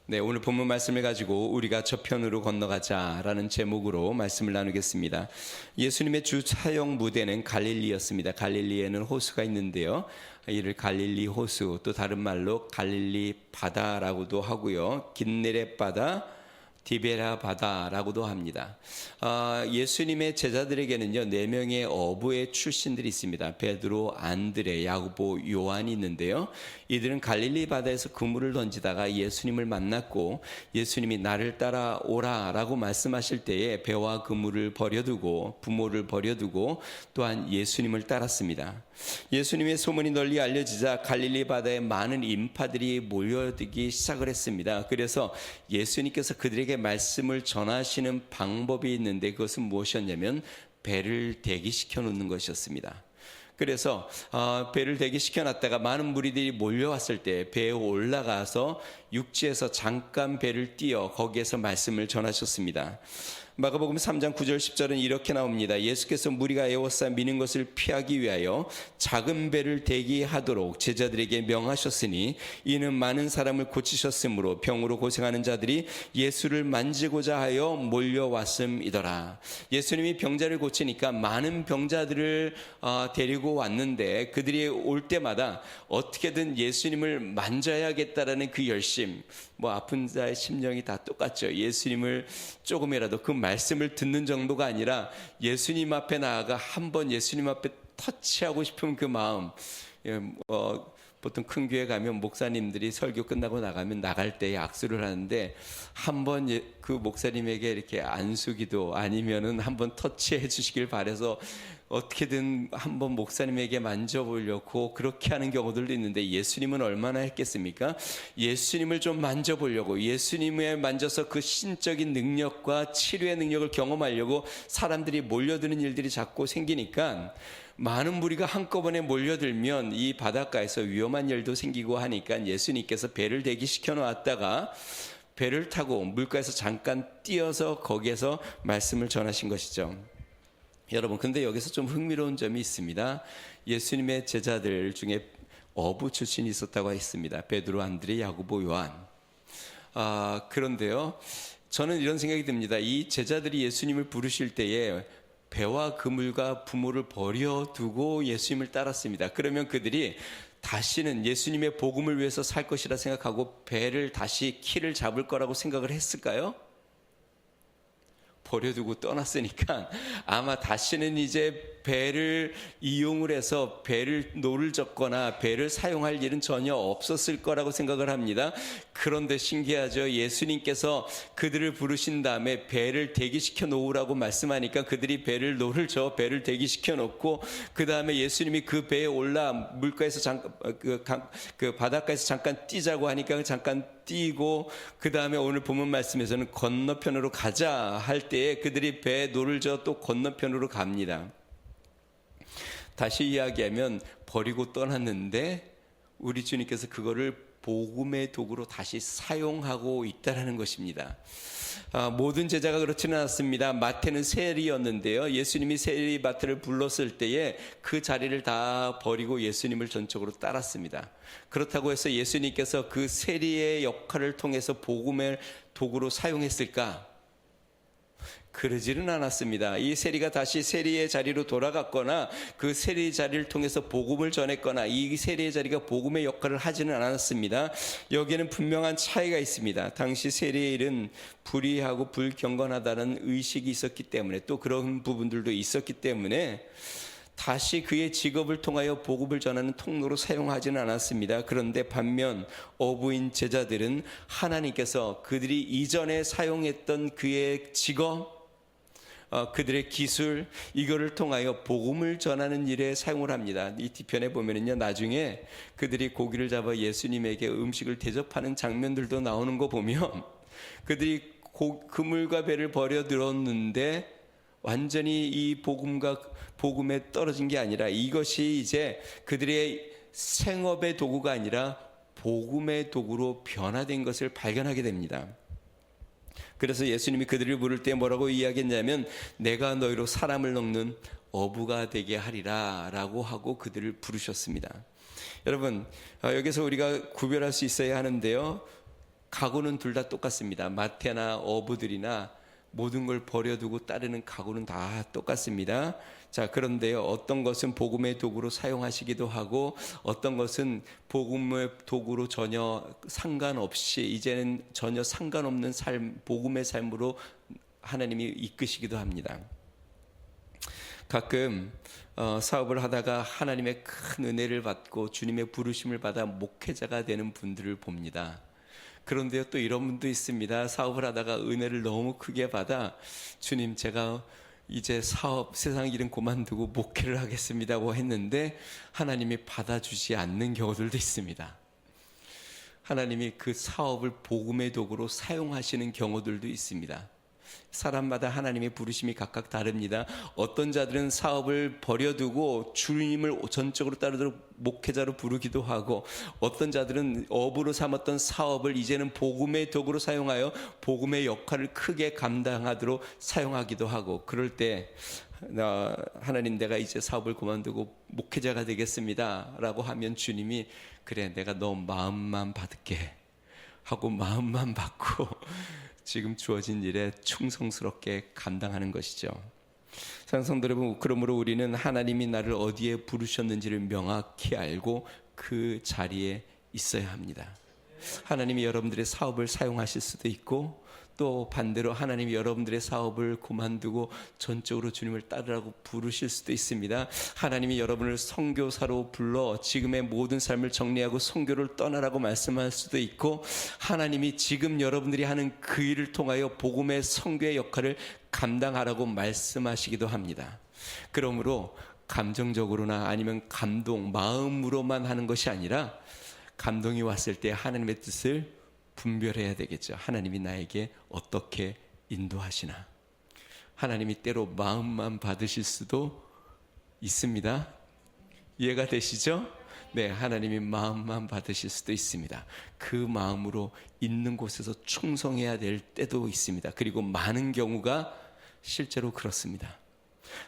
네, 오늘 본문 말씀을 가지고 우리가 저편으로 건너가자라는 제목으로 말씀을 나누겠습니다. 예수님의 주 사역 무대는 갈릴리였습니다. 갈릴리에는 호수가 있는데요. 이를 갈릴리 호수, 또 다른 말로 갈릴리 바다라고도 하고요. 긴네렛 바다, 디베라 바다라고도 합니다. 예수님의 제자들에게는요, 4명의 어부의 출신들이 있습니다. 베드로, 안드레, 야고보, 요한이 있는데요. 이들은 갈릴리 바다에서 그물을 던지다가 예수님을 만났고, 예수님이 나를 따라오라 라고 말씀하실 때에 배와 그물을 버려두고, 부모를 버려두고 또한 예수님을 따랐습니다. 예수님의 소문이 널리 알려지자 갈릴리 바다에 많은 인파들이 몰려들기 시작을 했습니다. 그래서 예수님께서 그들에게 말씀을 전하시는 방법이 있는데, 그것은 무엇이었냐면 배를 대기시켜 놓는 것이었습니다. 그래서 배를 대기시켜 놨다가 많은 무리들이 몰려왔을 때 배에 올라가서 육지에서 잠깐 배를 띄어 거기에서 말씀을 전하셨습니다. 마가복음 3장 9절 10절은 이렇게 나옵니다. 예수께서 무리가 에워싸 미는 것을 피하기 위하여 작은 배를 대기하도록 제자들에게 명하셨으니, 이는 많은 사람을 고치셨으므로 병으로 고생하는 자들이 예수를 만지고자 하여 몰려왔음이더라. 예수님이 병자를 고치니까 많은 병자들을 데리고 왔는데, 그들이 올 때마다 어떻게든 예수님을 만져야겠다라는 그 열심, 아픈 자의 심령이 다 똑같죠. 예수님을 조금이라도 그 말씀을 듣는 정도가 아니라 예수님 앞에 나아가 한번 예수님 앞에 터치하고 싶은 그 마음. 보통 큰 교회 가면 목사님들이 설교 끝나고 나가면 나갈 때 악수를 하는데, 한번 그 목사님에게 이렇게 안수기도 아니면은 한번 터치해 주시길 바라서 어떻게든 한번 목사님에게 만져보려고 그렇게 하는 경우들도 있는데, 예수님은 얼마나 했겠습니까? 예수님을 좀 만져보려고, 예수님을 만져서 그 신적인 능력과 치료의 능력을 경험하려고 사람들이 몰려드는 일들이 자꾸 생기니까, 많은 무리가 한꺼번에 몰려들면 이 바닷가에서 위험한 일도 생기고 하니까 예수님께서 배를 대기시켜 놓았다가 배를 타고 물가에서 잠깐 띄어서 거기에서 말씀을 전하신 것이죠. 여러분, 근데 여기서 좀 흥미로운 점이 있습니다. 예수님의 제자들 중에 어부 출신이 있었다고 했습니다. 베드로, 안드레, 야고보, 요한. 그런데요, 저는 이런 생각이 듭니다. 이 제자들이 예수님을 부르실 때에 배와 그물과 부모를 버려두고 예수님을 따랐습니다. 그러면 그들이 다시는 예수님의 복음을 위해서 살 것이라 생각하고 배를 다시 키를 잡을 거라고 생각을 했을까요? 버려두고 떠났으니까 아마 다시는 이제 배를 이용을 해서 배를 노를 젓거나 배를 사용할 일은 전혀 없었을 거라고 생각을 합니다. 그런데 신기하죠. 예수님께서 그들을 부르신 다음에 배를 대기시켜 놓으라고 말씀하니까 그들이 배를 노를 저 배를 대기시켜 놓고, 그 다음에 예수님이 그 배에 올라 물가에서 잠깐 그 바닷가에서 잠깐 뛰자고 하니까 잠깐 뛰고, 그 다음에 오늘 본문 말씀에서는 건너편으로 가자 할 때에 그들이 배에 노를 저 또 건너편으로 갑니다. 다시 이야기하면 버리고 떠났는데 우리 주님께서 그거를 복음의 도구로 다시 사용하고 있다는 것입니다. 모든 제자가 그렇지는 않았습니다. 마태는 세리였는데요, 예수님이 세리 마태를 불렀을 때에 그 자리를 다 버리고 예수님을 전적으로 따랐습니다. 그렇다고 해서 예수님께서 그 세리의 역할을 통해서 복음의 도구로 사용했을까? 그러지는 않았습니다. 이 세리가 다시 세리의 자리로 돌아갔거나 그 세리의 자리를 통해서 복음을 전했거나 이 세리의 자리가 복음의 역할을 하지는 않았습니다. 여기에는 분명한 차이가 있습니다. 당시 세리의 일은 불의하고 불경건하다는 의식이 있었기 때문에, 또 그런 부분들도 있었기 때문에 다시 그의 직업을 통하여 복음을 전하는 통로로 사용하지는 않았습니다. 그런데 반면 어부인 제자들은 하나님께서 그들이 이전에 사용했던 그의 직업, 그들의 기술, 이거를 통하여 복음을 전하는 일에 사용을 합니다. 이 뒤편에 보면은요, 나중에 그들이 고기를 잡아 예수님에게 음식을 대접하는 장면들도 나오는 거 보면, 그들이 그물과 배를 버려들었는데 완전히 이 복음에 떨어진 게 아니라, 이것이 이제 그들의 생업의 도구가 아니라 복음의 도구로 변화된 것을 발견하게 됩니다. 그래서 예수님이 그들을 부를 때 뭐라고 이야기했냐면, 내가 너희로 사람을 먹는 어부가 되게 하리라 라고 하고 그들을 부르셨습니다. 여러분, 여기서 우리가 구별할 수 있어야 하는데요, 각오는 둘 다 똑같습니다. 마태나 어부들이나 모든 걸 버려두고 따르는 각오는 다 똑같습니다. 자, 그런데요, 어떤 것은 복음의 도구로 사용하시기도 하고 어떤 것은 복음의 도구로 전혀 상관없이 이제는 전혀 상관없는 삶, 복음의 삶으로 하나님이 이끄시기도 합니다. 가끔 사업을 하다가 하나님의 큰 은혜를 받고 주님의 부르심을 받아 목회자가 되는 분들을 봅니다. 그런데요, 또 이런 분도 있습니다. 사업을 하다가 은혜를 너무 크게 받아 주님, 제가 이제 사업, 세상 일은 그만두고 목회를 하겠습니다고 했는데 하나님이 받아주지 않는 경우들도 있습니다. 하나님이 그 사업을 복음의 도구로 사용하시는 경우들도 있습니다. 사람마다 하나님의 부르심이 각각 다릅니다. 어떤 자들은 사업을 버려두고 주님을 전적으로 따르도록 목회자로 부르기도 하고, 어떤 자들은 업으로 삼았던 사업을 이제는 복음의 도구로 사용하여 복음의 역할을 크게 감당하도록 사용하기도 하고, 그럴 때 하나님, 내가 이제 사업을 그만두고 목회자가 되겠습니다 라고 하면 주님이, 그래, 내가 너 마음만 받을게 하고 마음만 받고 지금 주어진 일에 충성스럽게 감당하는 것이죠. 사랑하는 성도 여러분, 그러므로 우리는 하나님이 나를 어디에 부르셨는지를 명확히 알고 그 자리에 있어야 합니다. 하나님이 여러분들의 사업을 사용하실 수도 있고, 또 반대로 하나님이 여러분들의 사업을 그만두고 전적으로 주님을 따르라고 부르실 수도 있습니다. 하나님이 여러분을 선교사로 불러 지금의 모든 삶을 정리하고 선교를 떠나라고 말씀할 수도 있고, 하나님이 지금 여러분들이 하는 그 일을 통하여 복음의 선교의 역할을 감당하라고 말씀하시기도 합니다. 그러므로 감정적으로나 아니면 감동, 마음으로만 하는 것이 아니라 감동이 왔을 때 하나님의 뜻을 분별해야 되겠죠. 하나님이 나에게 어떻게 인도하시나. 하나님이 때로 마음만 받으실 수도 있습니다. 이해가 되시죠? 네, 하나님이 마음만 받으실 수도 있습니다. 그 마음으로 있는 곳에서 충성해야 될 때도 있습니다. 그리고 많은 경우가 실제로 그렇습니다.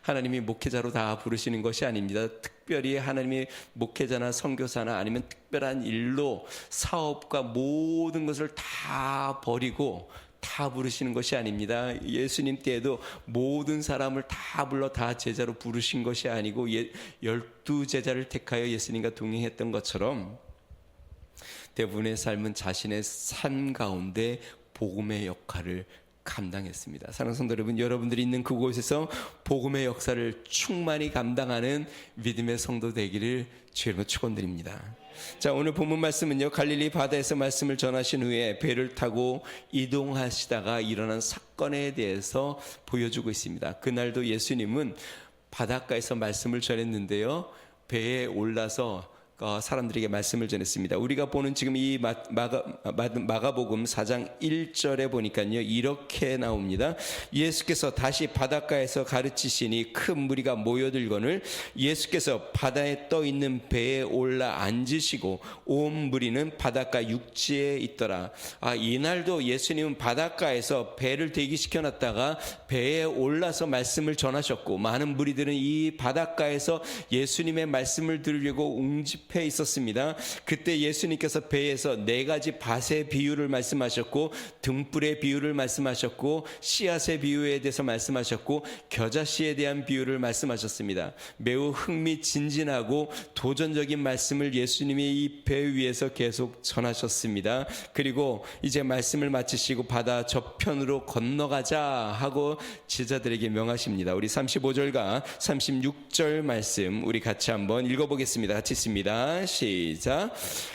하나님이 목회자로 다 부르시는 것이 아닙니다. 특별히 하나님이 목회자나 선교사나 아니면 특별한 일로 사업과 모든 것을 다 버리고 다 부르시는 것이 아닙니다. 예수님 때에도 모든 사람을 다 불러 다 제자로 부르신 것이 아니고 12제자를 택하여 예수님과 동행했던 것처럼 대부분의 삶은 자신의 삶 가운데 복음의 역할을 감당했습니다. 사랑하는 성도 여러분, 여러분들이 있는 그곳에서 복음의 역사를 충만히 감당하는 믿음의 성도 되기를 주님으로 축원드립니다. 자, 오늘 본문 말씀은요, 갈릴리 바다에서 말씀을 전하신 후에 배를 타고 이동하시다가 일어난 사건에 대해서 보여주고 있습니다. 그날도 예수님은 바닷가에서 말씀을 전했는데요, 배에 올라서 사람들에게 말씀을 전했습니다. 우리가 보는 지금 이 마가복음 4장 1절에 보니까요, 이렇게 나옵니다. 예수께서 다시 바닷가에서 가르치시니 큰 무리가 모여들거늘 예수께서 바다에 떠 있는 배에 올라 앉으시고 온 무리는 바닷가 육지에 있더라. 이날도 예수님은 바닷가에서 배를 대기시켜 놨다가 배에 올라서 말씀을 전하셨고, 많은 무리들은 이 바닷가에서 예수님의 말씀을 들으려고 웅집해 있었습니다. 그때 예수님께서 배에서 4가지 밭의 비유를 말씀하셨고, 등불의 비유를 말씀하셨고, 씨앗의 비유에 대해서 말씀하셨고, 겨자씨에 대한 비유를 말씀하셨습니다. 매우 흥미진진하고 도전적인 말씀을 예수님이 이 배 위에서 계속 전하셨습니다. 그리고 이제 말씀을 마치시고 바다 저편으로 건너가자 하고 제자들에게 명하십니다. 우리 35절과 36절 말씀 우리 같이 한번 읽어보겠습니다. 같이 있습니다. 시작.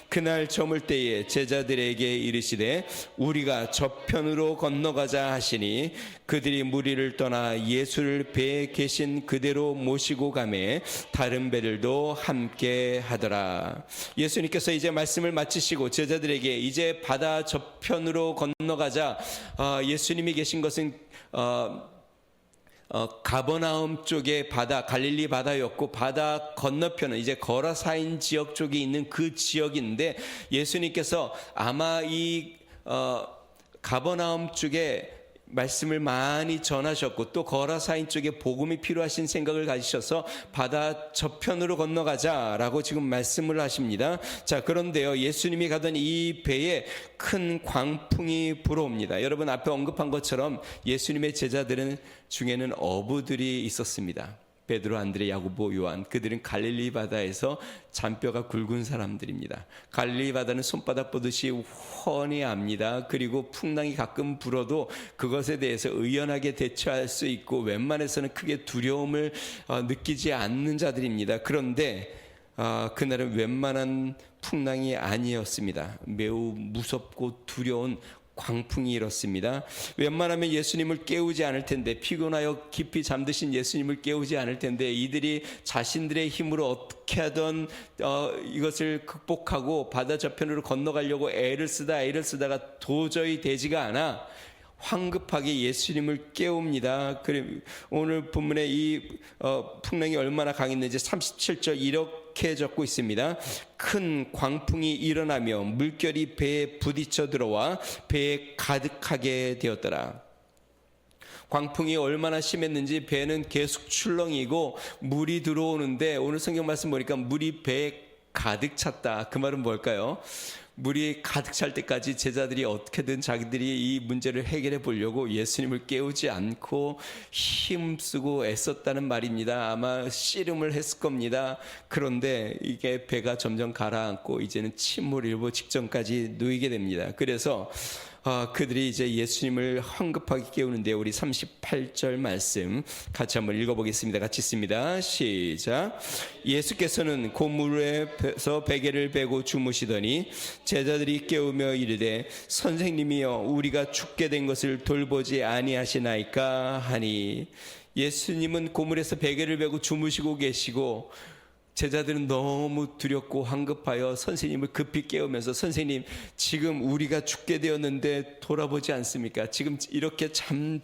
그날 저물 때에 제자들에게 이르시되 우리가 저편으로 건너가자 하시니 그들이 무리를 떠나 예수를 배에 계신 그대로 모시고 가매 다른 배들도 함께 하더라. 예수님께서 이제 말씀을 마치시고 제자들에게 이제 바다 저편으로 건너가자. 예수님이 계신 것은 가버나움 쪽의 바다, 갈릴리 바다였고, 바다 건너편은 이제 거라사인 지역 쪽에 있는 그 지역인데, 예수님께서 아마 이 가버나움 쪽에 말씀을 많이 전하셨고 또 거라사인 쪽에 복음이 필요하신 생각을 가지셔서 바다 저편으로 건너가자라고 지금 말씀을 하십니다. 자, 그런데요, 예수님이 가던 이 배에 큰 광풍이 불어옵니다. 여러분 앞에 언급한 것처럼 예수님의 제자들은 중에는 어부들이 있었습니다. 베드로, 안드레, 야고보, 요한, 그들은 갈릴리 바다에서 잔뼈가 굵은 사람들입니다. 갈릴리 바다는 손바닥 보듯이 훤히 압니다. 그리고 풍랑이 가끔 불어도 그것에 대해서 의연하게 대처할 수 있고 웬만해서는 크게 두려움을 느끼지 않는 자들입니다. 그런데 그날은 웬만한 풍랑이 아니었습니다. 매우 무섭고 두려운 광풍이 일었습니다. 웬만하면 예수님을 깨우지 않을 텐데, 피곤하여 깊이 잠드신 예수님을 깨우지 않을 텐데, 이들이 자신들의 힘으로 어떻게 하든 이것을 극복하고 바다 저편으로 건너가려고 애를 쓰다가 도저히 되지가 않아 황급하게 예수님을 깨웁니다. 오늘 본문에 이 풍랑이 얼마나 강했는지 37절 이렇게 적고 있습니다. 큰 광풍이 일어나며 물결이 배에 부딪혀 들어와 배에 가득하게 되었더라. 광풍이 얼마나 심했는지 배는 계속 출렁이고 물이 들어오는데, 오늘 성경 말씀 보니까 물이 배에 가득 찼다. 그 말은 뭘까요? 물이 가득 찰 때까지 제자들이 어떻게든 자기들이 이 문제를 해결해 보려고 예수님을 깨우지 않고 힘쓰고 애썼다는 말입니다. 아마 씨름을 했을 겁니다. 그런데 이게 배가 점점 가라앉고 이제는 침몰일보 직전까지 놓이게 됩니다. 그래서 그들이 이제 예수님을 황급하게 깨우는데, 우리 38절 말씀 같이 한번 읽어보겠습니다. 같이 읽습니다. 시작. 예수께서는 고물에서 베개를 베고 주무시더니 제자들이 깨우며 이르되, 선생님이여, 우리가 죽게 된 것을 돌보지 아니하시나이까 하니. 예수님은 고물에서 베개를 베고 주무시고 계시고 제자들은 너무 두렵고 황급하여 선생님을 급히 깨우면서, 선생님, 지금 우리가 죽게 되었는데 돌아보지 않습니까? 지금 이렇게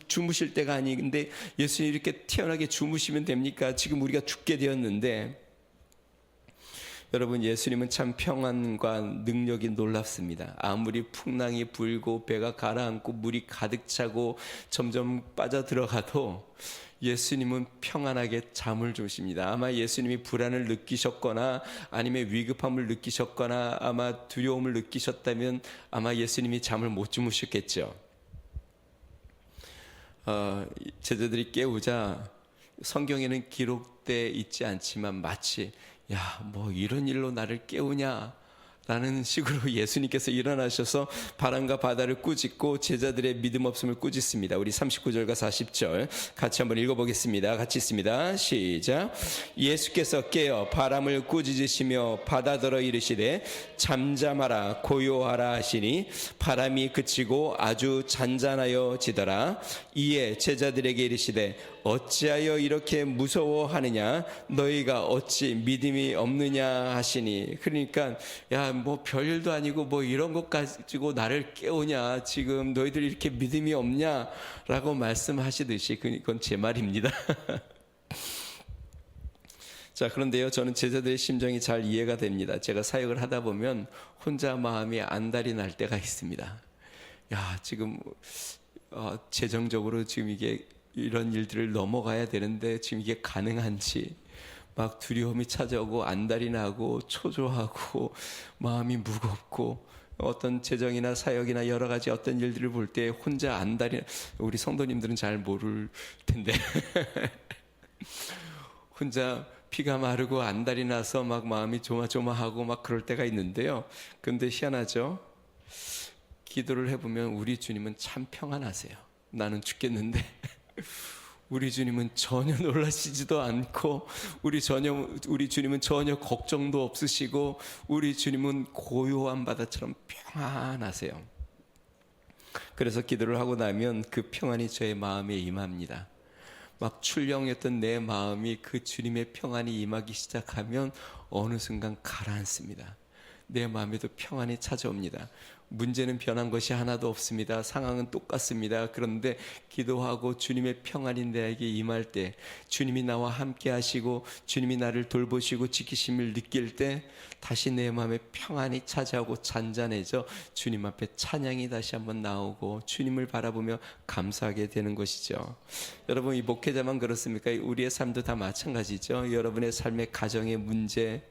주무실 때가 아닌데 예수님 이렇게 태연하게 주무시면 됩니까? 지금 우리가 죽게 되었는데. 여러분, 예수님은 참 평안과 능력이 놀랍습니다. 아무리 풍랑이 불고 배가 가라앉고 물이 가득 차고 점점 빠져들어가도 예수님은 평안하게 잠을 주십니다. 아마 예수님이 불안을 느끼셨거나 아니면 위급함을 느끼셨거나 아마 두려움을 느끼셨다면 아마 예수님이 잠을 못 주무셨겠죠. 제자들이 깨우자 성경에는 기록돼 있지 않지만 마치 뭐 이런 일로 나를 깨우냐 라는 식으로 예수님께서 일어나셔서 바람과 바다를 꾸짖고 제자들의 믿음 없음을 꾸짖습니다. 우리 39절과 40절 같이 한번 읽어보겠습니다. 같이 있습니다. 시작. 예수께서 깨어 바람을 꾸짖으시며 바다더러 이르시되, 잠잠하라 고요하라 하시니 바람이 그치고 아주 잔잔하여 지더라. 이에 제자들에게 이르시되, 어찌하여 이렇게 무서워하느냐? 너희가 어찌 믿음이 없느냐 하시니. 그러니까 뭐 별일도 아니고 뭐 이런 것 가지고 나를 깨우냐, 지금 너희들 이렇게 믿음이 없냐 라고 말씀하시듯이, 그건 제 말입니다. 자, 그런데요, 저는 제자들의 심정이 잘 이해가 됩니다. 제가 사역을 하다 보면 혼자 마음이 안달이 날 때가 있습니다. 지금 재정적으로 지금 이게 이런 일들을 넘어가야 되는데 지금 이게 가능한지 막 두려움이 찾아오고 안달이 나고 초조하고 마음이 무겁고, 어떤 재정이나 사역이나 여러 가지 어떤 일들을 볼 때 혼자 안달이, 우리 성도님들은 잘 모를 텐데 혼자 피가 마르고 안달이 나서 막 마음이 조마조마하고 막 그럴 때가 있는데요. 근데 희한하죠? 기도를 해보면 우리 주님은 참 평안하세요. 나는 죽겠는데 우리 주님은 전혀 놀라시지도 않고, 우리 주님은 전혀 걱정도 없으시고, 우리 주님은 고요한 바다처럼 평안하세요. 그래서 기도를 하고 나면 그 평안이 저의 마음에 임합니다. 막 출렁였던 내 마음이 그 주님의 평안이 임하기 시작하면 어느 순간 가라앉습니다. 내 마음에도 평안이 찾아옵니다. 문제는 변한 것이 하나도 없습니다. 상황은 똑같습니다. 그런데 기도하고 주님의 평안이 나에게 임할 때, 주님이 나와 함께 하시고 주님이 나를 돌보시고 지키심을 느낄 때 다시 내 마음에 평안이 찾아오고 잔잔해져 주님 앞에 찬양이 다시 한번 나오고 주님을 바라보며 감사하게 되는 것이죠. 여러분, 이 목회자만 그렇습니까? 우리의 삶도 다 마찬가지죠. 여러분의 삶의 가정의 문제,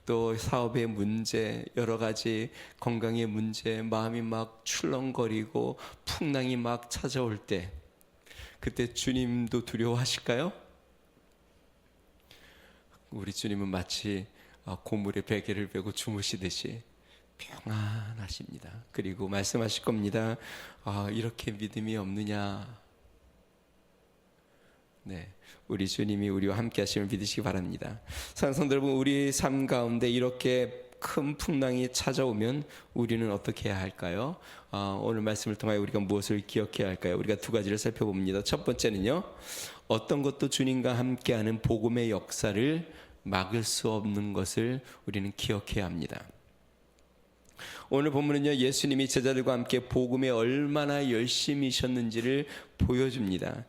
또 사업의 문제, 여러 가지 건강의 문제, 마음이 막 출렁거리고 풍랑이 막 찾아올 때, 그때 주님도 두려워하실까요? 우리 주님은 마치 고물에 베개를 베고 주무시듯이 평안하십니다. 그리고 말씀하실 겁니다. 이렇게 믿음이 없느냐? 네, 우리 주님이 우리와 함께 하심을 믿으시기 바랍니다. 사랑하는 성도 여러분, 우리 삶 가운데 이렇게 큰 풍랑이 찾아오면 우리는 어떻게 해야 할까요? 오늘 말씀을 통하여 우리가 무엇을 기억해야 할까요? 우리가 두 가지를 살펴봅니다. 첫 번째는요, 어떤 것도 주님과 함께하는 복음의 역사를 막을 수 없는 것을 우리는 기억해야 합니다. 오늘 본문은요, 예수님이 제자들과 함께 복음에 얼마나 열심이셨는지를 보여줍니다.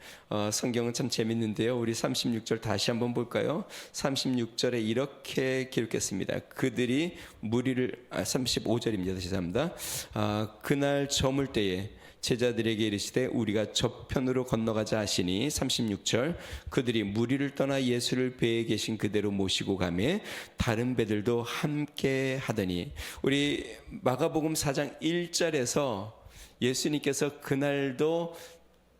성경은 참 재밌는데요. 우리 36절 다시 한번 볼까요? 36절에 이렇게 기록했습니다. 그들이 무리를 35절입니다. 죄송합니다. 그날 저물 때에 제자들에게 이르시되 우리가 저편으로 건너가자 하시니 36절 그들이 무리를 떠나 예수를 배에 계신 그대로 모시고 가매 다른 배들도 함께 하더니, 우리 마가복음 4장 1절에서 예수님께서 그날도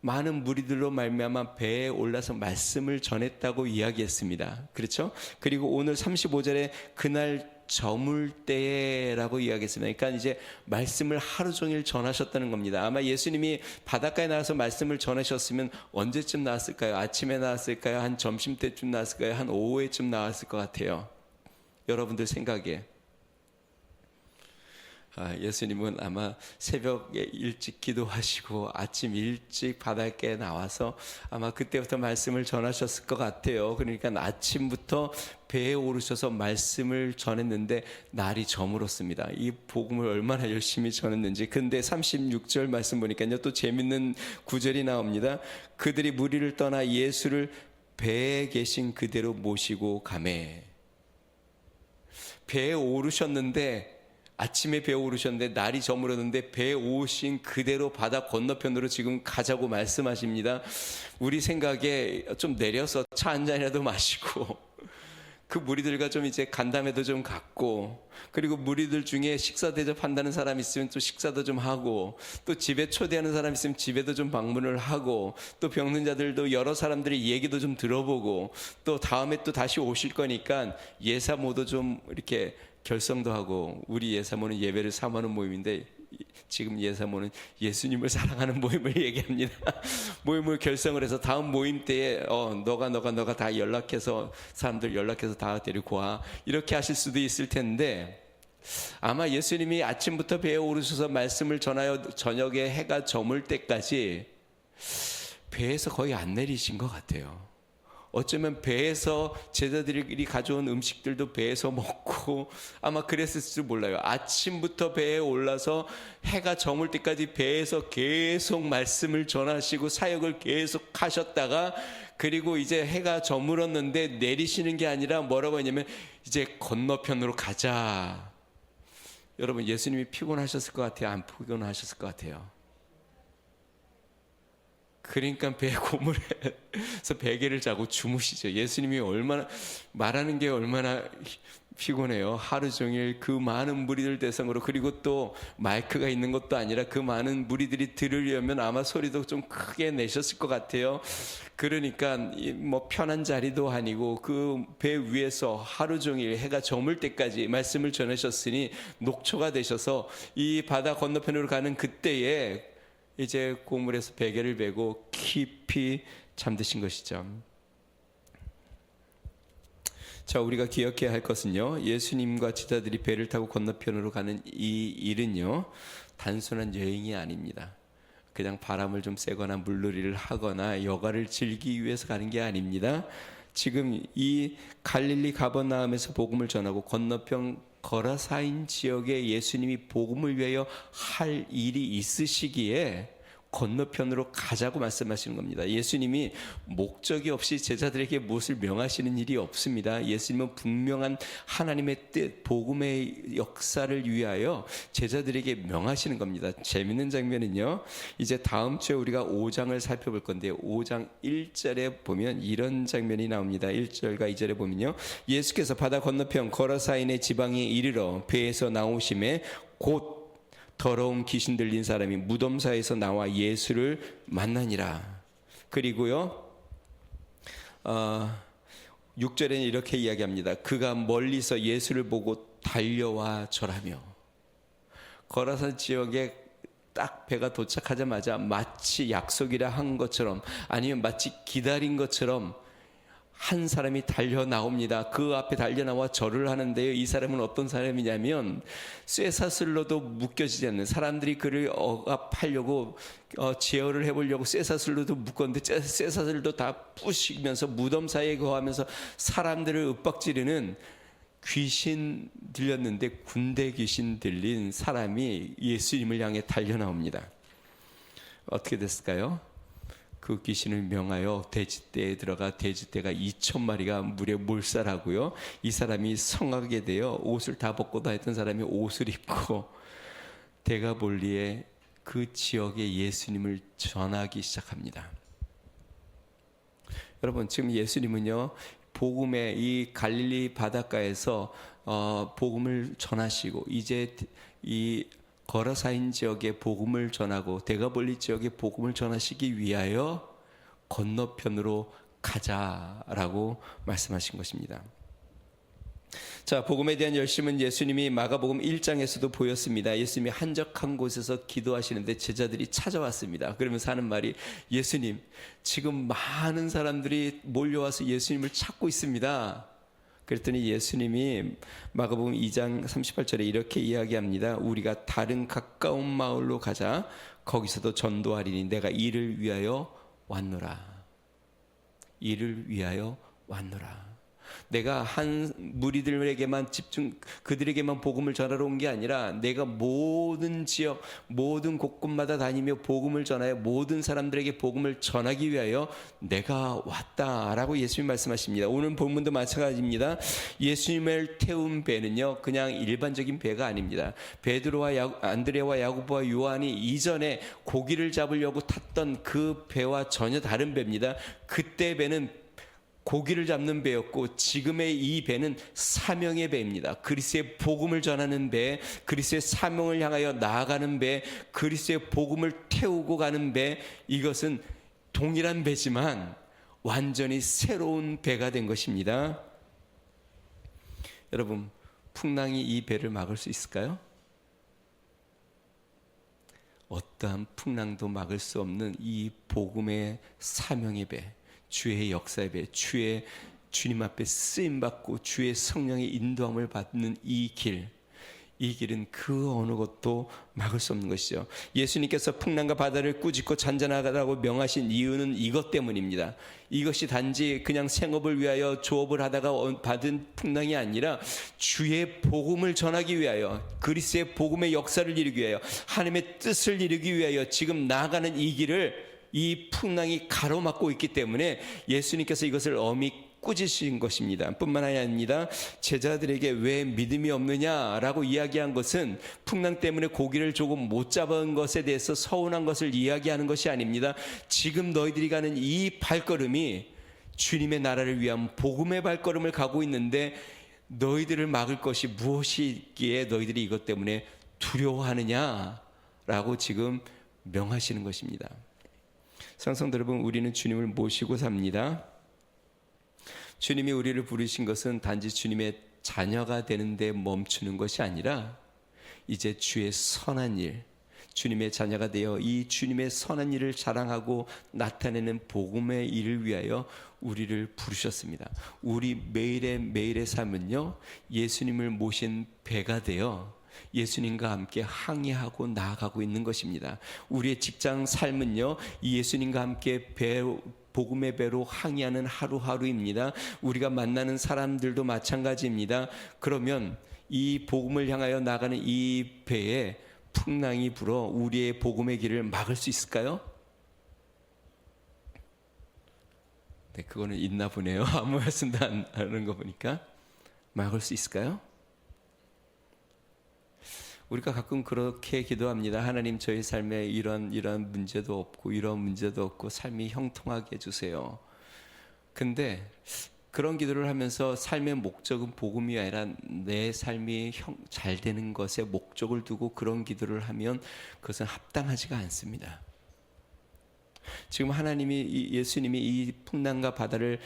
많은 무리들로 말미암아 배에 올라서 말씀을 전했다고 이야기했습니다. 그렇죠? 그리고 오늘 35절에 그날 저물 때라고 이야기했습니다. 그러니까 이제 말씀을 하루 종일 전하셨다는 겁니다. 아마 예수님이 바닷가에 나와서 말씀을 전하셨으면 언제쯤 나왔을까요? 아침에 나왔을까요? 한 점심때쯤 나왔을까요? 한 오후에쯤 나왔을 것 같아요. 여러분들 생각에. 예수님은 아마 새벽에 일찍 기도하시고 아침 일찍 바닷가에 나와서 아마 그때부터 말씀을 전하셨을 것 같아요. 그러니까 아침부터 배에 오르셔서 말씀을 전했는데 날이 저물었습니다. 이 복음을 얼마나 열심히 전했는지. 근데 36절 말씀 보니까요, 또 재밌는 구절이 나옵니다. 그들이 무리를 떠나 예수를 배에 계신 그대로 모시고 가매. 배에 오르셨는데, 아침에 배에 오르셨는데 날이 저물었는데 배에 오신 그대로 바다 건너편으로 지금 가자고 말씀하십니다. 우리 생각에 좀 내려서 차 한 잔이라도 마시고 그 무리들과 좀 이제 간담회도 좀 갖고, 그리고 무리들 중에 식사 대접한다는 사람 있으면 또 식사도 좀 하고, 또 집에 초대하는 사람 있으면 집에도 좀 방문을 하고, 또 병든 자들도 여러 사람들의 얘기도 좀 들어보고, 또 다음에 또 다시 오실 거니까 예사모도 좀 이렇게 결성도 하고. 우리 예사모는 예배를 사모하는 모임인데 지금 예사모는 예수님을 사랑하는 모임을 얘기합니다. 모임을 결성을 해서 다음 모임 때에 너가 다 연락해서, 사람들 연락해서 다 데리고 와, 이렇게 하실 수도 있을 텐데, 아마 예수님이 아침부터 배에 오르셔서 말씀을 전하여 저녁에 해가 저물 때까지 배에서 거의 안 내리신 것 같아요. 어쩌면 배에서 제자들이 가져온 음식들도 배에서 먹고 아마 그랬을지 몰라요. 아침부터 배에 올라서 해가 저물 때까지 배에서 계속 말씀을 전하시고 사역을 계속 하셨다가, 그리고 이제 해가 저물었는데 내리시는 게 아니라 뭐라고 했냐면 이제 건너편으로 가자. 여러분, 예수님이 피곤하셨을 것 같아요? 안 피곤하셨을 것 같아요? 그러니까 배 고물에서 베개를 자고 주무시죠. 예수님이 얼마나 말하는 게 얼마나 피곤해요. 하루 종일 그 많은 무리들 대상으로, 그리고 또 마이크가 있는 것도 아니라 그 많은 무리들이 들으려면 아마 소리도 좀 크게 내셨을 것 같아요. 그러니까 뭐 편한 자리도 아니고 그 배 위에서 하루 종일 해가 저물 때까지 말씀을 전하셨으니 녹초가 되셔서 이 바다 건너편으로 가는 그때에 이제 고물에서 베개를 베고 깊이 잠드신 것이죠. 자, 우리가 기억해야 할 것은요, 예수님과 제자들이 배를 타고 건너편으로 가는 이 일은요, 단순한 여행이 아닙니다. 그냥 바람을 좀 쐬거나 물놀이를 하거나 여가를 즐기기 위해서 가는 게 아닙니다. 지금 이 갈릴리 가버나움에서 복음을 전하고 건너편 거라사인 지역에 예수님이 복음을 위하여 할 일이 있으시기에 건너편으로 가자고 말씀하시는 겁니다. 예수님이 목적이 없이 제자들에게 무엇을 명하시는 일이 없습니다. 예수님은 분명한 하나님의 뜻, 복음의 역사를 위하여 제자들에게 명하시는 겁니다. 재밌는 장면은요, 이제 다음 주에 우리가 5장을 살펴볼 건데 5장 1절에 보면 이런 장면이 나옵니다. 1절과 2절에 보면요, 예수께서 바다 건너편 거라사인의 지방에 이르러 배에서 나오심에 곧 더러운 귀신 들린 사람이 무덤 사이에서 나와 예수를 만나니라. 그리고요, 6절에는 이렇게 이야기합니다. 그가 멀리서 예수를 보고 달려와 절하며. 거라산 지역에 딱 배가 도착하자마자 마치 약속이라 한 것처럼, 아니면 마치 기다린 것처럼 한 사람이 달려 나옵니다. 그 앞에 달려 나와 절을 하는데요, 이 사람은 어떤 사람이냐면 쇠사슬로도 묶여지지 않는, 사람들이 그를 억압하려고 제어를 해보려고 쇠사슬로도 묶었는데 쇠사슬도 다 부시면서 무덤 사이에 거하면서 사람들을 윽박지르는, 귀신 들렸는데 군대 귀신 들린 사람이 예수님을 향해 달려 나옵니다. 어떻게 됐을까요? 그 귀신을 명하여 돼지떼에 들어가 돼지떼가 2,000마리가 물에 몰살하고요, 이 사람이 성하게 되어 옷을 다 벗고 다녔던 사람이 옷을 입고 데가볼리에 그 지역에 예수님을 전하기 시작합니다. 여러분, 지금 예수님은요, 복음의 이 갈릴리 바닷가에서 복음을 전하시고, 이제 이 거라사인 지역에 복음을 전하고 데가볼리 지역에 복음을 전하시기 위하여 건너편으로 가자라고 말씀하신 것입니다. 자, 복음에 대한 열심은 예수님이 마가복음 1장에서도 보였습니다. 예수님이 한적한 곳에서 기도하시는데 제자들이 찾아왔습니다. 그러면서 하는 말이, 예수님, 지금 많은 사람들이 몰려와서 예수님을 찾고 있습니다. 그랬더니 예수님이 마가복음 2장 38절에 이렇게 이야기합니다. 우리가 다른 가까운 마을로 가자. 거기서도 전도하리니 내가 이를 위하여 왔노라. 이를 위하여 왔노라. 내가 한 무리들에게만 그들에게만 복음을 전하러 온 게 아니라 내가 모든 지역, 모든 곳곳마다 다니며 복음을 전하여 모든 사람들에게 복음을 전하기 위하여 내가 왔다라고 예수님 말씀하십니다. 오늘 본문도 마찬가지입니다. 예수님을 태운 배는요, 그냥 일반적인 배가 아닙니다. 베드로와 안드레와 야고보와 요한이 이전에 고기를 잡으려고 탔던 그 배와 전혀 다른 배입니다. 그때 배는 고기를 잡는 배였고, 지금의 이 배는 사명의 배입니다. 그리스도의 복음을 전하는 배, 그리스도의 사명을 향하여 나아가는 배, 그리스도의 복음을 태우고 가는 배. 이것은 동일한 배지만 완전히 새로운 배가 된 것입니다. 여러분, 풍랑이 이 배를 막을 수 있을까요? 어떠한 풍랑도 막을 수 없는 이 복음의 사명의 배, 주의 역사의 배, 주님 앞에 쓰임받고 주의 성령의 인도함을 받는 이 길은 그 어느 것도 막을 수 없는 것이죠. 예수님께서 풍랑과 바다를 꾸짖고 잔잔하라고 명하신 이유는 이것 때문입니다. 이것이 단지 그냥 생업을 위하여 조업을 하다가 받은 풍랑이 아니라 주의 복음을 전하기 위하여, 그리스도의 복음의 역사를 이루기 위하여, 하나님의 뜻을 이루기 위하여 지금 나아가는 이 길을 이 풍랑이 가로막고 있기 때문에 예수님께서 이것을 엄히 꾸짖으신 것입니다. 뿐만 아니라 제자들에게 왜 믿음이 없느냐라고 이야기한 것은 풍랑 때문에 고기를 조금 못 잡은 것에 대해서 서운한 것을 이야기하는 것이 아닙니다. 지금 너희들이 가는 이 발걸음이 주님의 나라를 위한 복음의 발걸음을 가고 있는데 너희들을 막을 것이 무엇이기에 너희들이 이것 때문에 두려워하느냐라고 지금 명하시는 것입니다. 성도 여러분, 우리는 주님을 모시고 삽니다. 주님이 우리를 부르신 것은 단지 주님의 자녀가 되는 데 멈추는 것이 아니라 이제 주의 선한 일, 주님의 자녀가 되어 이 주님의 선한 일을 자랑하고 나타내는 복음의 일을 위하여 우리를 부르셨습니다. 우리 매일의 삶은요, 예수님을 모신 배가 되어 예수님과 함께 항해하고 나아가고 있는 것입니다. 우리의 직장 삶은요, 이 예수님과 함께 복음의 배로 항해하는 하루하루입니다. 우리가 만나는 사람들도 마찬가지입니다. 그러면 이 복음을 향하여 나가는 이 배에 풍랑이 불어 우리의 복음의 길을 막을 수 있을까요? 네, 그거는 있나 보네요. 아무 말씀도 안 하는 거 보니까. 막을 수 있을까요? 우리가 가끔 그렇게 기도합니다. 하나님, 저희 삶에 이런 문제도 없고 이런 문제도 없고 삶이 형통하게 해주세요. 근데 그런 기도를 하면서 삶의 목적은 복음이 아니라 내 삶이 잘 되는 것에 목적을 두고 그런 기도를 하면 그것은 합당하지가 않습니다. 지금 예수님이 이 풍랑과 바다를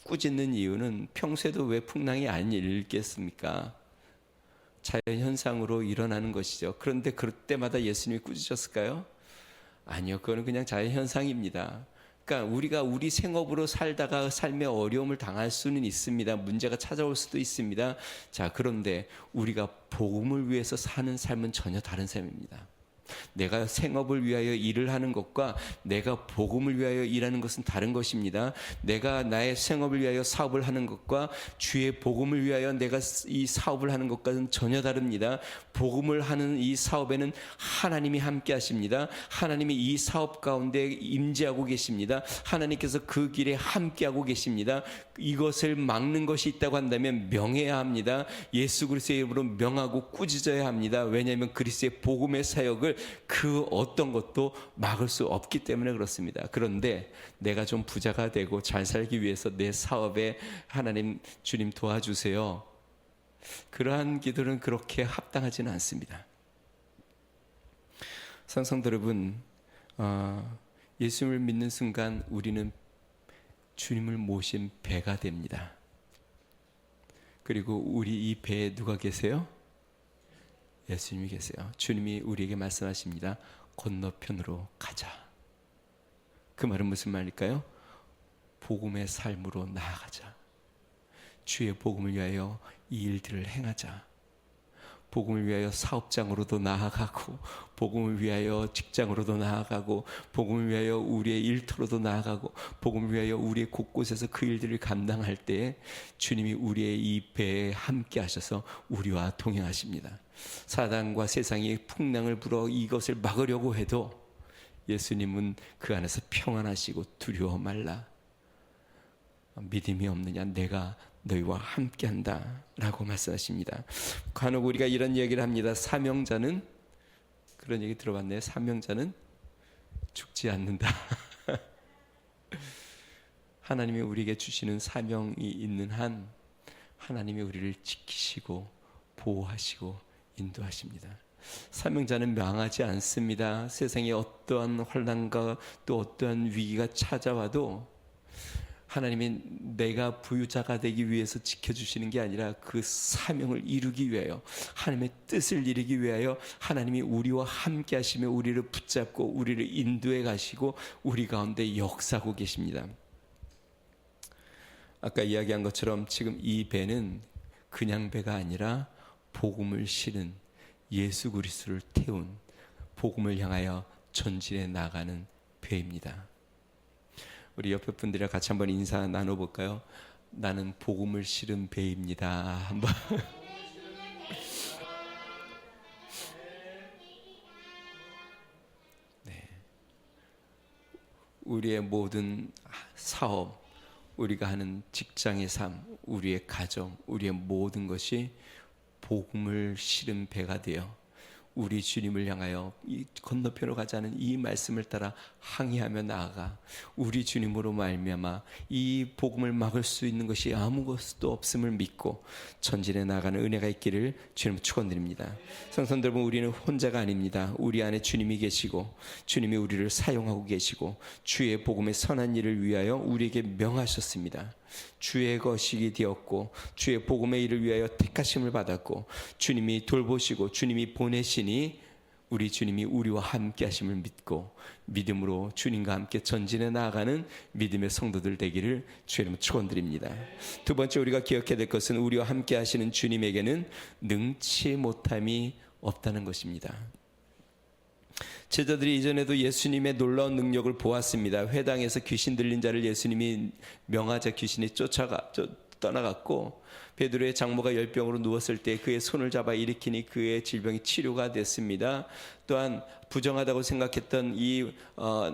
꾸짖는 이유는 평소에도 왜 풍랑이 아니겠습니까? 자연현상으로 일어나는 것이죠. 그런데 그럴 때마다 예수님이 꾸짖었을까요? 아니요. 그거는 그냥 자연현상입니다. 그러니까 우리가 우리 생업으로 살다가 삶의 어려움을 당할 수는 있습니다. 문제가 찾아올 수도 있습니다. 자, 그런데 우리가 복음을 위해서 사는 삶은 전혀 다른 삶입니다. 내가 생업을 위하여 일을 하는 것과 내가 복음을 위하여 일하는 것은 다른 것입니다. 내가 나의 생업을 위하여 사업을 하는 것과 주의 복음을 위하여 내가 이 사업을 하는 것과는 전혀 다릅니다. 복음을 하는 이 사업에는 하나님이 함께 하십니다. 하나님이 이 사업 가운데 임재하고 계십니다. 하나님께서 그 길에 함께 하고 계십니다. 이것을 막는 것이 있다고 한다면 명해야 합니다. 예수 그리스도의 이름으로 명하고 꾸짖어야 합니다. 왜냐하면 그리스도의 복음의 사역을 그 어떤 것도 막을 수 없기 때문에 그렇습니다. 그런데 내가 좀 부자가 되고 잘 살기 위해서 내 사업에 하나님 주님 도와주세요. 그러한 기도는 그렇게 합당하지는 않습니다. 성도 여러분, 예수님을 믿는 순간 우리는 주님을 모신 배가 됩니다. 그리고 우리 이 배에 누가 계세요? 예수님이 계세요. 주님이 우리에게 말씀하십니다. 건너편으로 가자. 그 말은 무슨 말일까요? 복음의 삶으로 나아가자. 주의 복음을 위하여 이 일들을 행하자. 복음을 위하여 사업장으로도 나아가고, 복음을 위하여 직장으로도 나아가고, 복음을 위하여 우리의 일터로도 나아가고, 복음을 위하여 우리의 곳곳에서 그 일들을 감당할 때에 주님이 우리의 이 배에 함께 하셔서 우리와 동행하십니다. 사단과 세상이 풍랑을 불어 이것을 막으려고 해도 예수님은 그 안에서 평안하시고 두려워 말라. 믿음이 없느냐? 내가 너희와 함께한다 라고 말씀하십니다. 간혹 우리가 이런 얘기를 합니다. 사명자는, 그런 얘기 들어봤네요. 사명자는 죽지 않는다. 하나님이 우리에게 주시는 사명이 있는 한 하나님이 우리를 지키시고 보호하시고 인도하십니다. 사명자는 망하지 않습니다. 세상에 어떠한 환난과 또 어떠한 위기가 찾아와도 하나님이 내가 부유자가 되기 위해서 지켜주시는 게 아니라 그 사명을 이루기 위하여, 하나님의 뜻을 이루기 위하여 하나님이 우리와 함께 하시며 우리를 붙잡고 우리를 인도해 가시고 우리 가운데 역사하고 계십니다. 아까 이야기한 것처럼 지금 이 배는 그냥 배가 아니라 복음을 실은, 예수 그리스도를 태운, 복음을 향하여 전진해 나가는 배입니다. 우리 옆에 분들이랑 같이 한번 인사 나눠볼까요? 나는 복음을 실은 배입니다. 한번. 네. 우리의 모든 사업, 우리가 하는 직장의 삶, 우리의 가정, 우리의 모든 것이 복음을 실은 배가 되어 우리 주님을 향하여 이 건너편으로 가자는 이 말씀을 따라 항해하며 나아가 우리 주님으로 말미암아 이 복음을 막을 수 있는 것이 아무것도 없음을 믿고 전진해 나가는 은혜가 있기를 주님 축원드립니다. 성도들 여러분, 우리는 혼자가 아닙니다. 우리 안에 주님이 계시고 주님이 우리를 사용하고 계시고 주의 복음의 선한 일을 위하여 우리에게 명하셨습니다. 주의 것이 되었고 주의 복음의 일을 위하여 택하심을 받았고 주님이 돌보시고 주님이 보내시니 우리 주님이 우리와 함께 하심을 믿고 믿음으로 주님과 함께 전진해 나아가는 믿음의 성도들 되기를 주의 이름으로 축원드립니다. 두 번째 우리가 기억해야 될 것은 우리와 함께 하시는 주님에게는 능치 못함이 없다는 것입니다. 제자들이 이전에도 예수님의 놀라운 능력을 보았습니다. 회당에서 귀신 들린 자를 예수님이 명하자 귀신이 떠나갔고, 베드로의 장모가 열병으로 누웠을 때 그의 손을 잡아 일으키니 그의 질병이 치료가 됐습니다. 또한 부정하다고 생각했던 이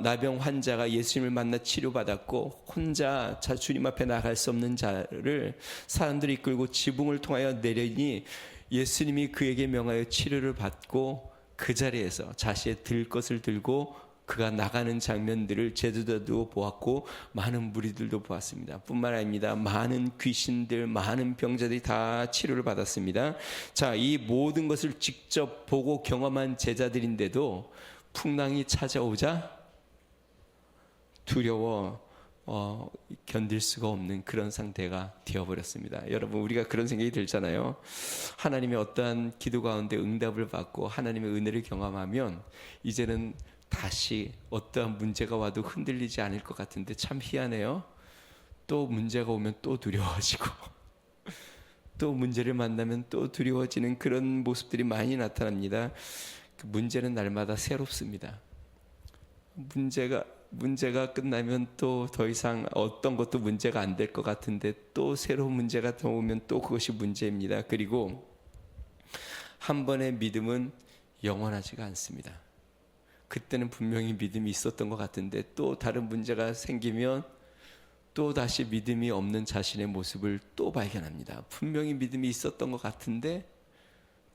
나병 환자가 예수님을 만나 치료받았고, 혼자 주님 앞에 나갈 수 없는 자를 사람들이 이끌고 지붕을 통하여 내리니 예수님이 그에게 명하여 치료를 받고, 그 자리에서 자신의 들 것을 들고 그가 나가는 장면들을 제자들도 보았고 많은 무리들도 보았습니다. 뿐만 아닙니다. 많은 귀신들, 많은 병자들이 다 치료를 받았습니다. 자, 이 모든 것을 직접 보고 경험한 제자들인데도 풍랑이 찾아오자 두려워 견딜 수가 없는 그런 상태가 되어버렸습니다. 여러분, 우리가 그런 생각이 들잖아요. 하나님의 어떠한 기도 가운데 응답을 받고 하나님의 은혜를 경험하면 이제는 다시 어떠한 문제가 와도 흔들리지 않을 것 같은데 참 희한해요. 또 문제가 오면 또 두려워지고 또 문제를 만나면 또 두려워지는 그런 모습들이 많이 나타납니다. 그 문제는 날마다 새롭습니다. 문제가 끝나면 또 더 이상 어떤 것도 문제가 안 될 것 같은데 또 새로운 문제가 더 오면 또 그것이 문제입니다. 그리고 한 번의 믿음은 영원하지가 않습니다. 그때는 분명히 믿음이 있었던 것 같은데 또 다른 문제가 생기면 또 다시 믿음이 없는 자신의 모습을 또 발견합니다. 분명히 믿음이 있었던 것 같은데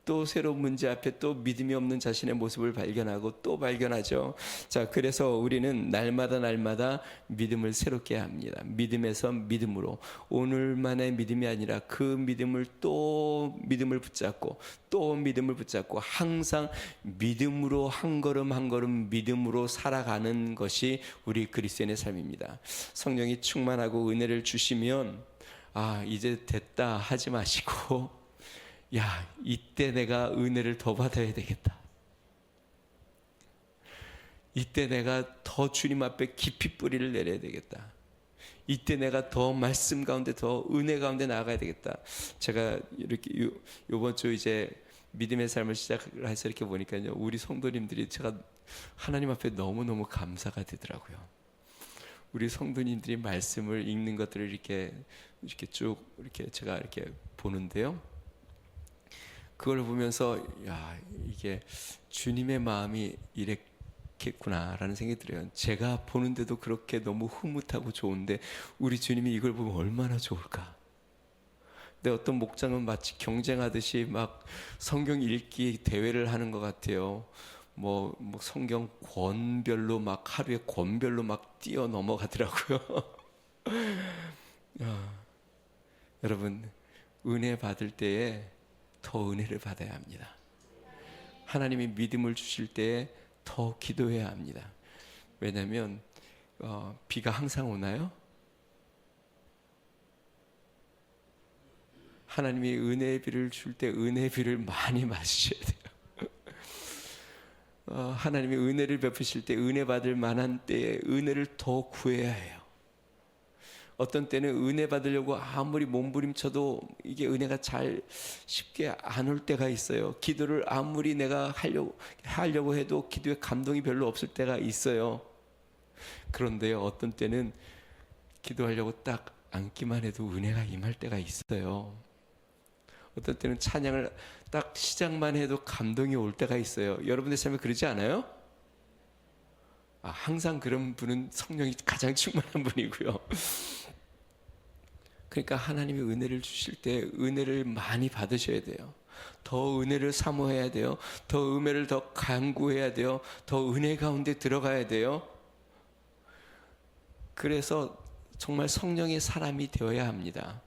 또 새로운 문제 앞에 또 믿음이 없는 자신의 모습을 발견하고 또 발견하죠. 자, 그래서 우리는 날마다 믿음을 새롭게 합니다. 믿음에서 믿음으로, 오늘만의 믿음이 아니라 그 믿음을 또 믿음을 붙잡고 또 믿음을 붙잡고 항상 믿음으로 한 걸음 한 걸음 믿음으로 살아가는 것이 우리 그리스도인의 삶입니다. 성령이 충만하고 은혜를 주시면 이제 됐다 하지 마시고, 야, 이때 내가 은혜를 더 받아야 되겠다. 이때 내가 더 주님 앞에 깊이 뿌리를 내려야 되겠다. 이때 내가 더 말씀 가운데, 더 은혜 가운데 나아가야 되겠다. 제가 이렇게 요번 주 이제 믿음의 삶을 시작을 해서 이렇게 보니까요, 우리 성도님들이 제가 하나님 앞에 너무너무 감사가 되더라고요. 우리 성도님들이 말씀을 읽는 것들을 이렇게 쭉 이렇게 제가 이렇게 보는데요. 그걸 보면서 이게 주님의 마음이 이랬겠구나라는 생각이 들어요. 제가 보는데도 그렇게 너무 흐뭇하고 좋은데 우리 주님이 이걸 보면 얼마나 좋을까. 근데 어떤 목장은 마치 경쟁하듯이 막 성경 읽기 대회를 하는 것 같아요. 뭐 성경 권별로 막 하루에 권별로 막 뛰어 넘어가더라고요. 여러분, 은혜 받을 때에 더 은혜를 받아야 합니다. 하나님이 믿음을 주실 때에 더 기도해야 합니다. 왜냐하면 비가 항상 오나요? 하나님이 은혜의 비를 줄 때 은혜의 비를 많이 맞으셔야 돼요. 하나님이 은혜를 베푸실 때 은혜 받을 만한 때에 은혜를 더 구해야 해요. 어떤 때는 은혜 받으려고 아무리 몸부림쳐도 이게 은혜가 잘 쉽게 안 올 때가 있어요. 기도를 아무리 내가 하려고 해도 기도에 감동이 별로 없을 때가 있어요. 그런데요, 어떤 때는 기도하려고 딱 앉기만 해도 은혜가 임할 때가 있어요. 어떤 때는 찬양을 딱 시작만 해도 감동이 올 때가 있어요. 여러분의 삶에 그러지 않아요? 항상 그런 분은 성령이 가장 충만한 분이고요. 그러니까 하나님이 은혜를 주실 때 은혜를 많이 받으셔야 돼요. 더 은혜를 사모해야 돼요. 더 은혜를 더 간구해야 돼요. 더 은혜 가운데 들어가야 돼요. 그래서 정말 성령의 사람이 되어야 합니다.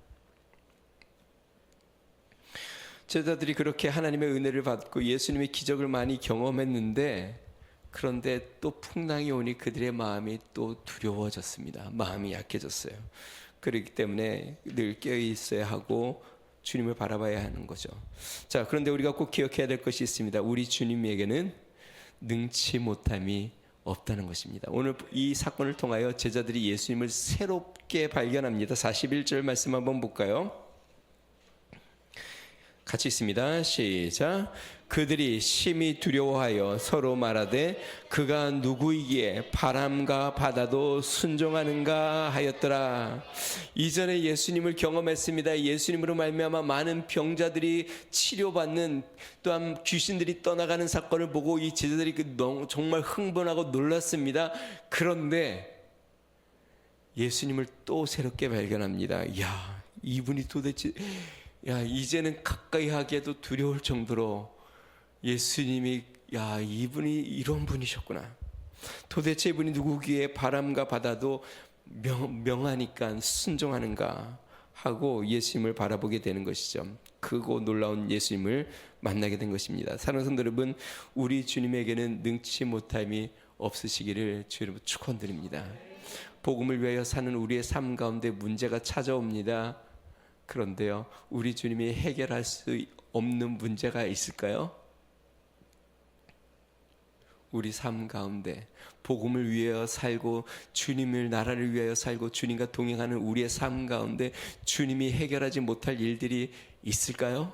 제자들이 그렇게 하나님의 은혜를 받고 예수님의 기적을 많이 경험했는데, 그런데 또 풍랑이 오니 그들의 마음이 또 두려워졌습니다. 마음이 약해졌어요. 그렇기 때문에 늘 깨어 있어야 하고 주님을 바라봐야 하는 거죠. 자, 그런데 우리가 꼭 기억해야 될 것이 있습니다. 우리 주님에게는 능치 못함이 없다는 것입니다. 오늘 이 사건을 통하여 제자들이 예수님을 새롭게 발견합니다. 41절 말씀 한번 볼까요? 같이 있습니다. 시작. 그들이 심히 두려워하여 서로 말하되 그가 누구이기에 바람과 바다도 순종하는가 하였더라. 이전에 예수님을 경험했습니다. 예수님으로 말미암아 많은 병자들이 치료받는, 또한 귀신들이 떠나가는 사건을 보고 이 제자들이 정말 흥분하고 놀랐습니다. 그런데 예수님을 또 새롭게 발견합니다. 야, 이분이 도대체, 이제는 가까이 하기에도 두려울 정도로 예수님이, 이분이 이런 분이셨구나. 도대체 이분이 누구기에 바람과 바다도 명하니까 순종하는가 하고 예수님을 바라보게 되는 것이죠. 크고 놀라운 예수님을 만나게 된 것입니다. 사랑하는 성도 여러분, 우리 주님에게는 능치 못함이 없으시기를 주 여러분 축원드립니다. 복음을 위하여 사는 우리의 삶 가운데 문제가 찾아옵니다. 그런데요, 우리 주님이 해결할 수 없는 문제가 있을까요? 우리 삶 가운데 복음을 위하여 살고 주님을, 나라를 위하여 살고 주님과 동행하는 우리의 삶 가운데 주님이 해결하지 못할 일들이 있을까요?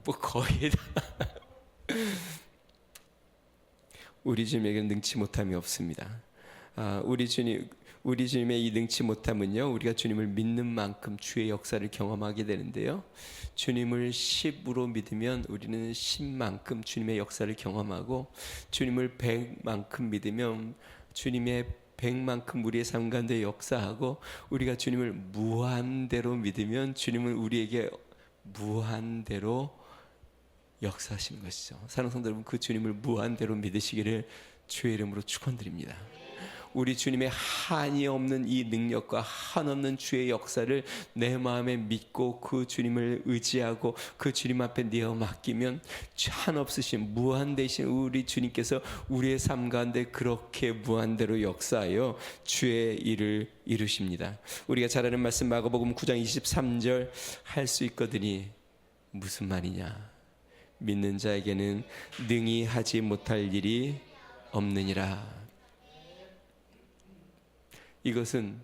뭐 거의 다 우리 주님에게는 능치 못함이 없습니다. 우리 주님의 이 능치 못함은요, 우리가 주님을 믿는 만큼 주의 역사를 경험하게 되는데요, 주님을 10으로 믿으면 우리는 10만큼 주님의 역사를 경험하고, 주님을 100만큼 믿으면 주님의 100만큼 우리의 삶 가운데 역사하고, 우리가 주님을 무한대로 믿으면 주님은 우리에게 무한대로 역사하시는 것이죠. 사랑하는 성도 여러분, 그 주님을 무한대로 믿으시기를 주의 이름으로 축원드립니다. 우리 주님의 한이 없는 이 능력과 한없는 주의 역사를 내 마음에 믿고 그 주님을 의지하고 그 주님 앞에 내어 맡기면 한없으신 무한되신 우리 주님께서 우리의 삶 가운데 그렇게 무한대로 역사하여 주의 일을 이루십니다. 우리가 잘 아는 말씀 마가복음 9장 23절 할 수 있거든이 무슨 말이냐? 믿는 자에게는 능히 하지 못할 일이 없느니라. 이것은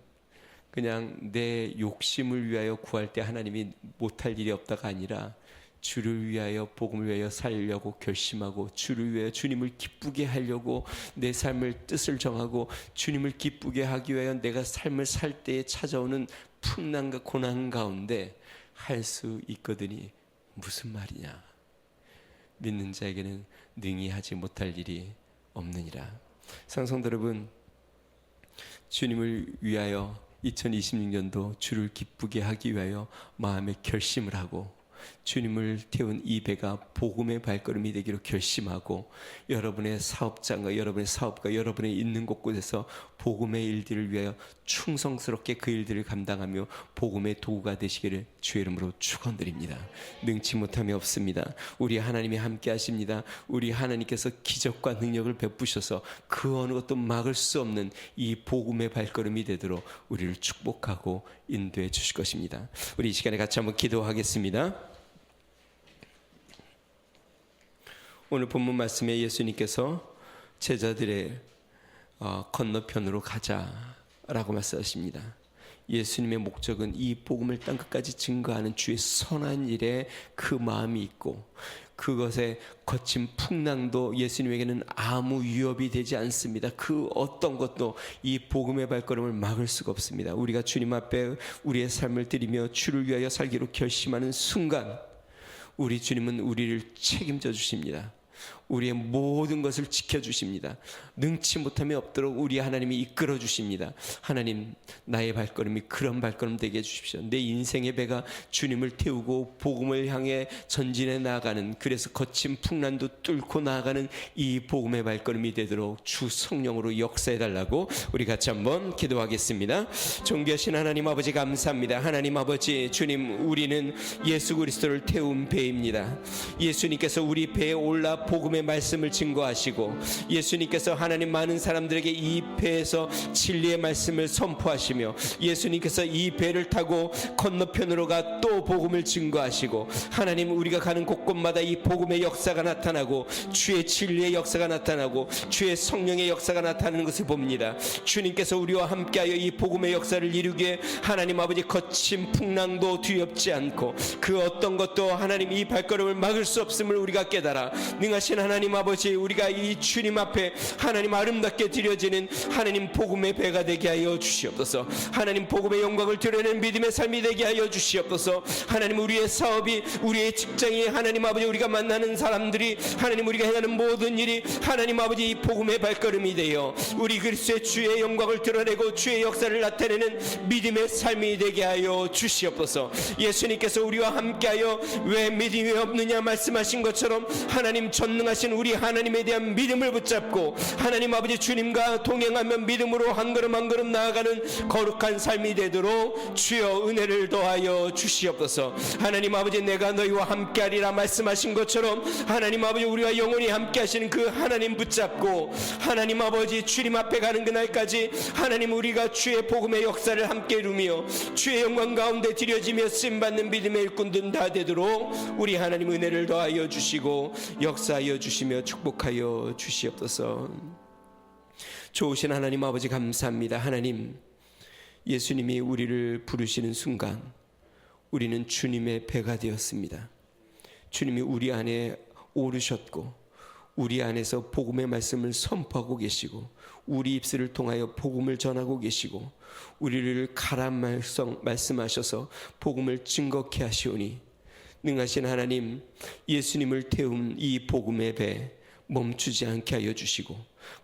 그냥 내 욕심을 위하여 구할 때 하나님이 못할 일이 없다가 아니라 주를 위하여, 복음을 위하여 살려고 결심하고 주를 위하여 주님을 기쁘게 하려고 내 삶을 뜻을 정하고 주님을 기쁘게 하기 위하여 내가 삶을 살 때에 찾아오는 풍랑과 고난 가운데 할 수 있거든이 무슨 말이냐? 믿는 자에게는 능히 하지 못할 일이 없느니라. 성도 여러분, 주님을 위하여 2026년도 주를 기쁘게 하기 위하여 마음에 결심을 하고 주님을 태운 이 배가 복음의 발걸음이 되기로 결심하고 여러분의 사업장과 여러분의 사업과 여러분의 있는 곳곳에서 복음의 일들을 위하여 충성스럽게 그 일들을 감당하며 복음의 도구가 되시기를 주의 이름으로 축원드립니다. 능치 못함이 없습니다. 우리 하나님이 함께 하십니다. 우리 하나님께서 기적과 능력을 베푸셔서 그 어느 것도 막을 수 없는 이 복음의 발걸음이 되도록 우리를 축복하고 인도해 주실 것입니다. 우리 이 시간에 같이 한번 기도하겠습니다. 오늘 본문 말씀에 예수님께서 제자들의 건너편으로 가자라고 말씀하십니다. 예수님의 목적은 이 복음을 땅끝까지 증거하는 주의 선한 일에 그 마음이 있고 그것에 거친 풍랑도 예수님에게는 아무 위협이 되지 않습니다. 그 어떤 것도 이 복음의 발걸음을 막을 수가 없습니다. 우리가 주님 앞에 우리의 삶을 드리며 주를 위하여 살기로 결심하는 순간 우리 주님은 우리를 책임져 주십니다. 우리의 모든 것을 지켜주십니다. 능치 못함이 없도록 우리 하나님이 이끌어 주십니다. 하나님, 나의 발걸음이 그런 발걸음 되게 해주십시오. 내 인생의 배가 주님을 태우고 복음을 향해 전진해 나아가는, 그래서 거친 풍랑도 뚫고 나아가는 이 복음의 발걸음이 되도록 주 성령으로 역사해달라고 우리 같이 한번 기도하겠습니다. 존귀하신 하나님 아버지 감사합니다. 하나님 아버지, 주님, 우리는 예수 그리스도를 태운 배입니다. 예수님께서 우리 배에 올라 복음의 복음의 말씀을 증거하시고 예수님께서 하나님 많은 사람들에게 이 배에서 진리의 말씀을 선포하시며 예수님께서 이 배를 타고 건너편으로 가 또 복음을 증거하시고 하나님 우리가 가는 곳곳마다 이 복음의 역사가 나타나고 주의 진리의 역사가 나타나고 주의 성령의 역사가 나타나는 것을 봅니다. 주님께서 우리와 함께하여 이 복음의 역사를 이루기에 하나님 아버지 거친 풍랑도 두렵지 않고 그 어떤 것도 하나님 이 발걸음을 막을 수 없음을 우리가 깨달아 능하신 하나님 아버지 우리가 이 주님 앞에 하나님 아름답게 드려지는 하나님 복음의 배가 되게 하여 주시옵소서. 하나님 복음의 영광을 드러내는 믿음의 삶이 되게 하여 주시옵소서. 하나님 우리의 사업이 우리의 직장이 하나님 아버지 우리가 만나는 사람들이 하나님 우리가 행하는 모든 일이 하나님 아버지 이 복음의 발걸음이 되어 우리 그리스도의 주의 영광을 드러내고 주의 역사를 나타내는 믿음의 삶이 되게 하여 주시옵소서. 예수님께서 우리와 함께하여 왜 믿음이 없느냐 말씀하신 것처럼 하나님 전능하신 우리 하나님에 대한 믿음을 붙잡고 하나님 아버지 주님과 동행하며 믿음으로 한 걸음 한 걸음 나아가는 거룩한 삶이 되도록 주여 은혜를 더하여 주시옵소서. 하나님 아버지 내가 너희와 함께하리라 말씀하신 것처럼 하나님 아버지 우리와 영원히 함께하시는 그 하나님 붙잡고 하나님 아버지 주님 앞에 가는 그날까지 하나님 우리가 주의 복음의 역사를 함께 이루며 주의 영광 가운데 드려지며 쓰임받는 믿음의 일꾼들 다 되도록 우리 하나님 은혜를 더하여 주시고 역사하여 주시며 축복하여 주시옵소서. 좋으신 하나님 아버지 감사합니다. 하나님 예수님이 우리를 부르시는 순간 우리는 주님의 배가 되었습니다. 주님이 우리 안에 오르셨고 우리 안에서 복음의 말씀을 선포하고 계시고 우리 입술을 통하여 복음을 전하고 계시고 우리를 가라 말씀하셔서 복음을 증거케 하시오니 능하신 하나님 예수님을 태운 이 복음의 배 멈추지 않게 하여 주시고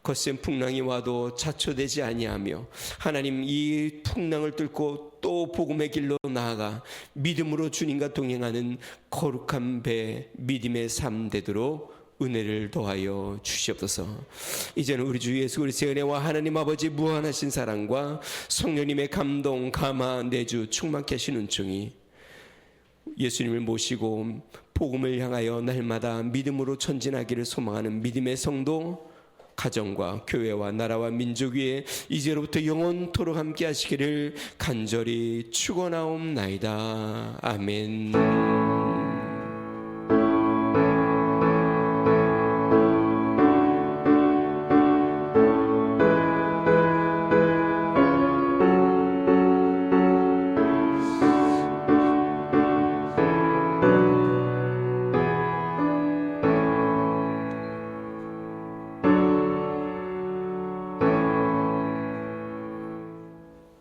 거센 풍랑이 와도 자초되지 아니하며 하나님 이 풍랑을 뚫고 또 복음의 길로 나아가 믿음으로 주님과 동행하는 거룩한 배 믿음의 삶 되도록 은혜를 더하여 주시옵소서. 이제는 우리 주 예수 그리스도의 은혜와 하나님 아버지 무한하신 사랑과 성령님의 감동 감화 내주 충만케 하신 은총이 예수님을 모시고 복음을 향하여 날마다 믿음으로 전진하기를 소망하는 믿음의 성도 가정과 교회와 나라와 민족 위에 이제로부터 영원토록 함께 하시기를 간절히 축원하옵나이다. 아멘.